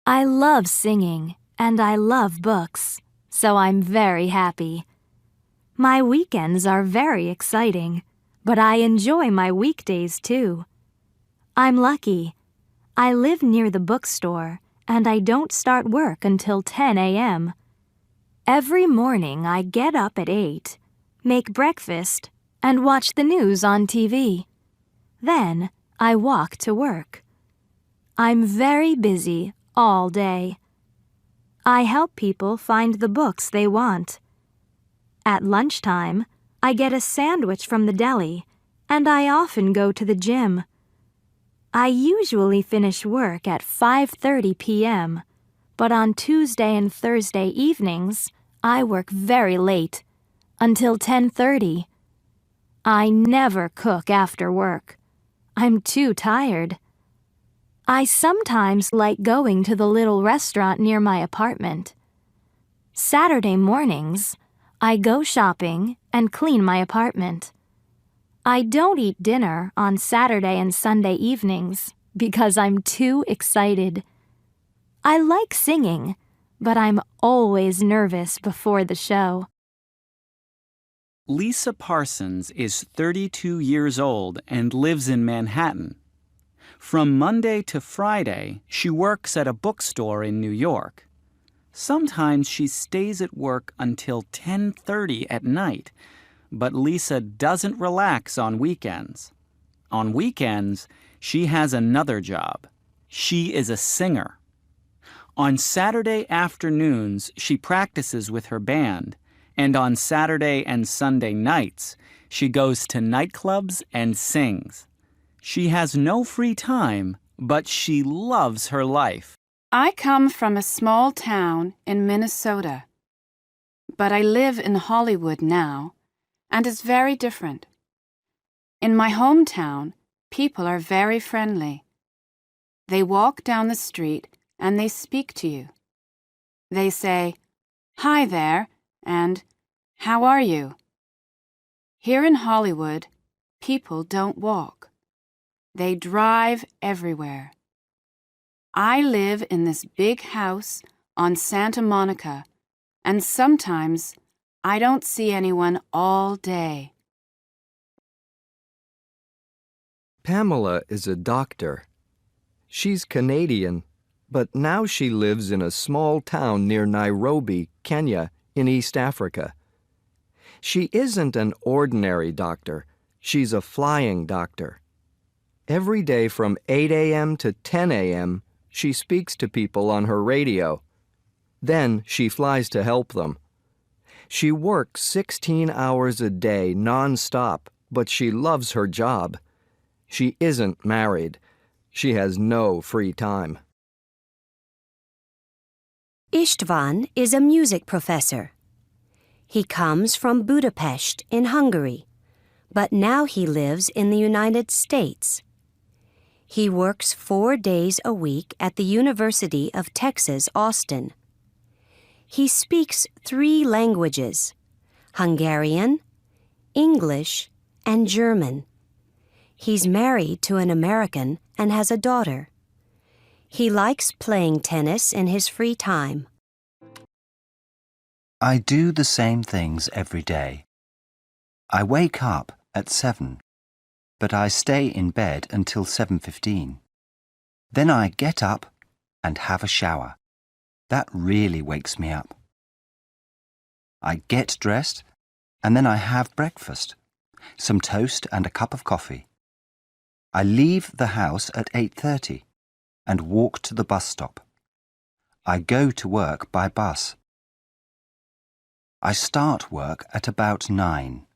I love singing and I love books, so I'm very happy. My weekends are very exciting, but I enjoy my weekdays too. I'm lucky. I live near the bookstore and I don't start work until 10 a.m. Every morning I get up at 8, make breakfast, and watch the news on TV. Then I walk to work. I'm very busy all day. I help people find the books they want. At lunchtime, I get a sandwich from the deli, and I often go to the gym. I usually finish work at 5:30 p.m., but on Tuesday and Thursday evenings, I work very late, until 10:30. I never cook after work. I'm too tired. I sometimes like going to the little restaurant near my apartment. Saturday mornings, I go shopping and clean my apartment. I don't eat dinner on Saturday and Sunday evenings because I'm too excited. I like singing, but I'm always nervous before the show. Lisa Parsons is 32 years old and lives in Manhattan. From Monday to Friday, she works at a bookstore in New York. Sometimes she stays at work until 10:30 at night, but Lisa doesn't relax on weekends. On weekends, she has another job. She is a singer. On Saturday afternoons, she practices with her band, and on Saturday and Sunday nights, she goes to nightclubs and sings. She has no free time, but she loves her life. I come from a small town in Minnesota, but I live in Hollywood now, and it's very different. In my hometown, people are very friendly. They walk down the street and they speak to you. They say, "Hi there," and "How are you?" Here in Hollywood, people don't walk. They drive everywhere. I live in this big house on Santa Monica, and sometimes I don't see anyone all day. Pamela is a doctor. She's Canadian, but now she lives in a small town near Nairobi, Kenya, in East Africa. She isn't an ordinary doctor. She's a flying doctor. Every day from 8 a.m. to 10 a.m., she speaks to people on her radio. Then she flies to help them. She works 16 hours a day non-stop, but she loves her job. She isn't married. She has no free time. István is a music professor. He comes from Budapest in Hungary, but now he lives in the United States. He works 4 days a week at the University of Texas, Austin. He speaks 3 languages: Hungarian, English, and German. He's married to an American and has a daughter. He likes playing tennis in his free time. I do the same things every day. I wake up at 7, but I stay in bed until 7:15. Then I get up and have a shower. That really wakes me up. I get dressed and then I have breakfast, some toast and a cup of coffee. I leave the house at 8:30 and walk to the bus stop. I go to work by bus. I start work at about 9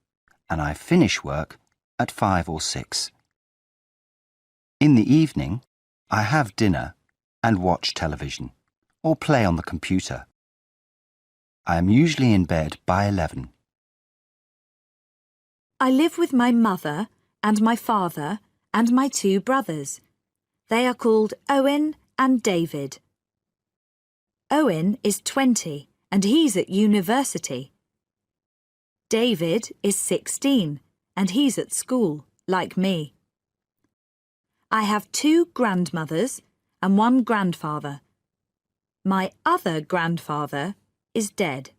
and I finish work at 5 or 6. In the evening, I have dinner and watch television or play on the computer. I am usually in bed by 11. I live with my mother and my father and my 2 brothers. They are called Owen and David. Owen is 20 and he's at university. David is 16 and he's at school, like me. I have 2 grandmothers and 1 grandfather. My other grandfather is dead.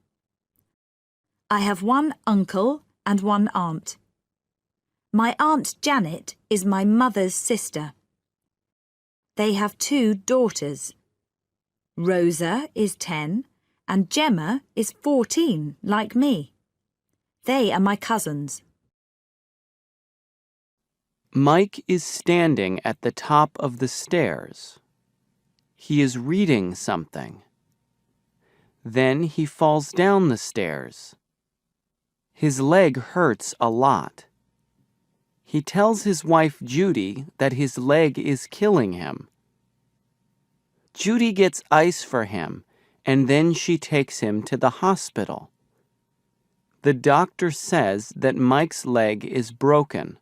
I have one uncle and one aunt. My Aunt Janet is my mother's sister. They have 2 daughters. Rosa is 10 and Gemma is 14, like me. They are my cousins. Mike is standing at the top of the stairs. He is reading something. Then he falls down the stairs. His leg hurts a lot. He tells his wife Judy that his leg is killing him. Judy gets ice for him, and then she takes him to the hospital. The doctor says that Mike's leg is broken.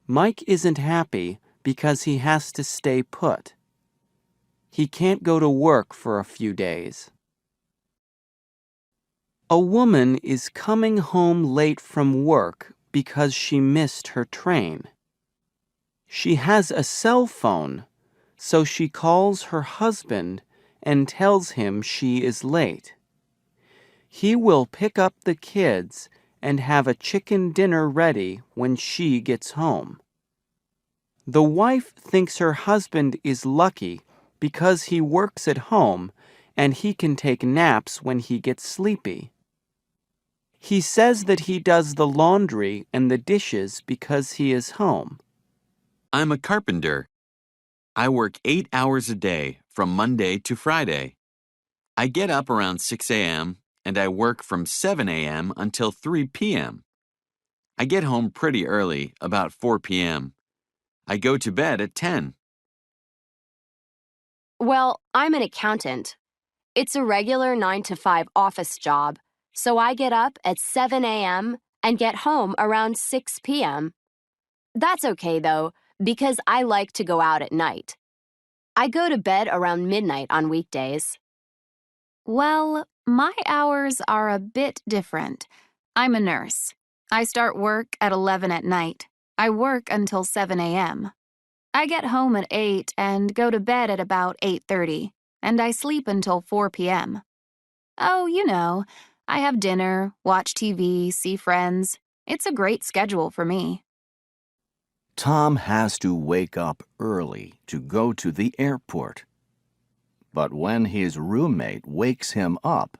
Mike isn't happy because he has to stay put. He can't go to work for a few days. A woman is coming home late from work because she missed her train. She has a cell phone, so she calls her husband and tells him she is late. He will pick up the kids and have a chicken dinner ready when she gets home. The wife thinks her husband is lucky because he works at home and he can take naps when he gets sleepy. He says that he does the laundry and the dishes because he is home. I'm a carpenter. I work 8 hours a day from Monday to Friday. I get up around 6 a.m. and I work from 7 a.m. until 3 p.m. I get home pretty early, about 4 p.m. I go to bed at 10. Well, I'm an accountant. It's a regular 9 to 5 office job, so I get up at 7 a.m. and get home around 6 p.m. That's okay, though, because I like to go out at night. I go to bed around midnight on weekdays. Well, my hours are a bit different. I'm a nurse. I start work at 11 at night. I work until 7 a.m. I get home at 8 and go to bed at about 8:30, and I sleep until 4 p.m. Oh, you know, I have dinner, watch TV, see friends. It's a great schedule for me. Tom has to wake up early to go to the airport. But when his roommate wakes him up,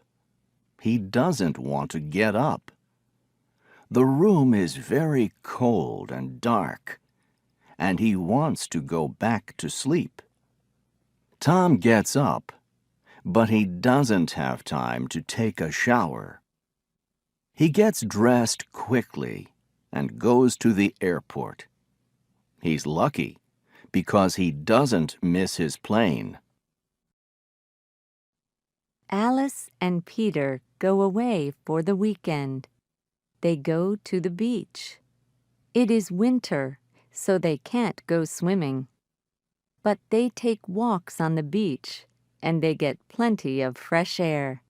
he doesn't want to get up. The room is very cold and dark, and he wants to go back to sleep. Tom gets up, but he doesn't have time to take a shower. He gets dressed quickly and goes to the airport. He's lucky because he doesn't miss his plane. Alice and Peter go away for the weekend. They go to the beach. It is winter, so they can't go swimming. But they take walks on the beach, and they get plenty of fresh air.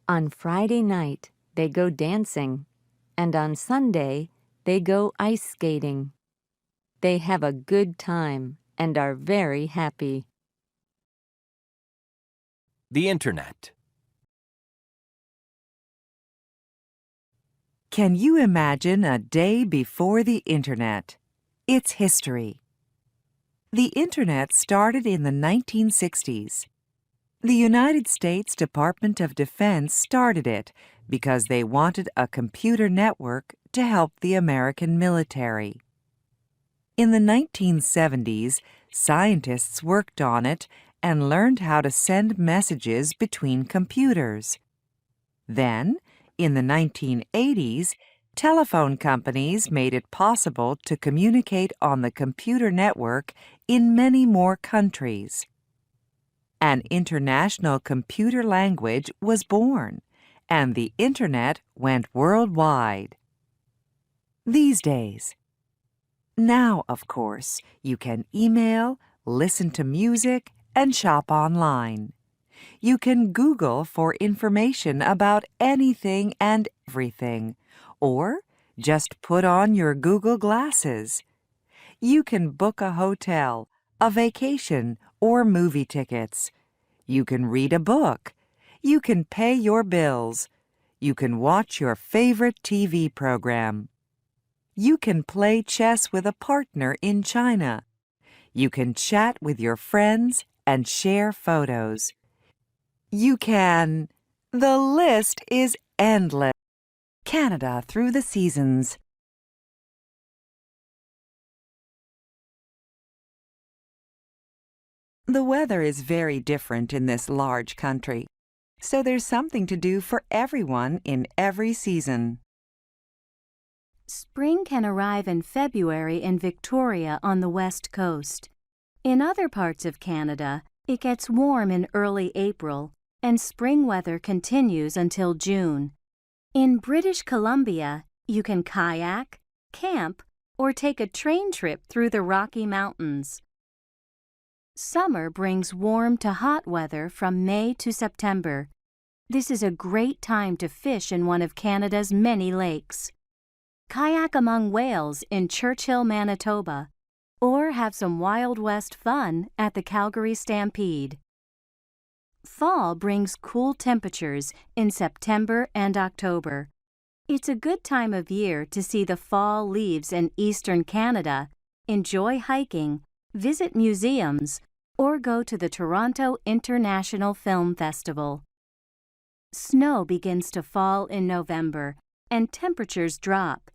On Friday night, they go dancing, and on Sunday, they go ice skating. They have a good time and are very happy. The Internet. Can you imagine a day before the Internet? It's history. The Internet started in the 1960s. The United States Department of Defense started it because they wanted a computer network to help the American military. In the 1970s, scientists worked on it and learned how to send messages between computers. Then, in the 1980s, telephone companies made it possible to communicate on the computer network in many more countries. An international computer language was born, and the Internet went worldwide. These days. Now, of course, you can email, listen to music, and shop online. You can Google for information about anything and everything, or just put on your Google glasses. You can book a hotel, a vacation, or movie tickets. You can read a book. You can pay your bills. You can watch your favorite TV program. You can play chess with a partner in China. You can chat with your friends and share photos. You can... The list is endless. Canada through the seasons. The weather is very different in this large country, so there's something to do for everyone in every season. Spring can arrive in February in Victoria on the west coast. In other parts of Canada, it gets warm in early April, and spring weather continues until June. In British Columbia, you can kayak, camp, or take a train trip through the Rocky Mountains. Summer brings warm to hot weather from May to September. This is a great time to fish in one of Canada's many lakes. Kayak among whales in Churchill, Manitoba, or have some Wild West fun at the Calgary Stampede. Fall brings cool temperatures in September and October. It's a good time of year to see the fall leaves in eastern Canada, enjoy hiking, visit museums, or go to the Toronto International Film Festival. Snow begins to fall in November, and temperatures drop.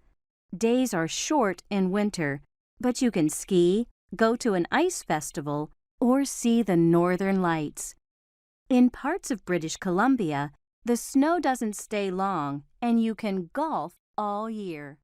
Days are short in winter, but you can ski, go to an ice festival, or see the northern lights. In parts of British Columbia, the snow doesn't stay long, and you can golf all year.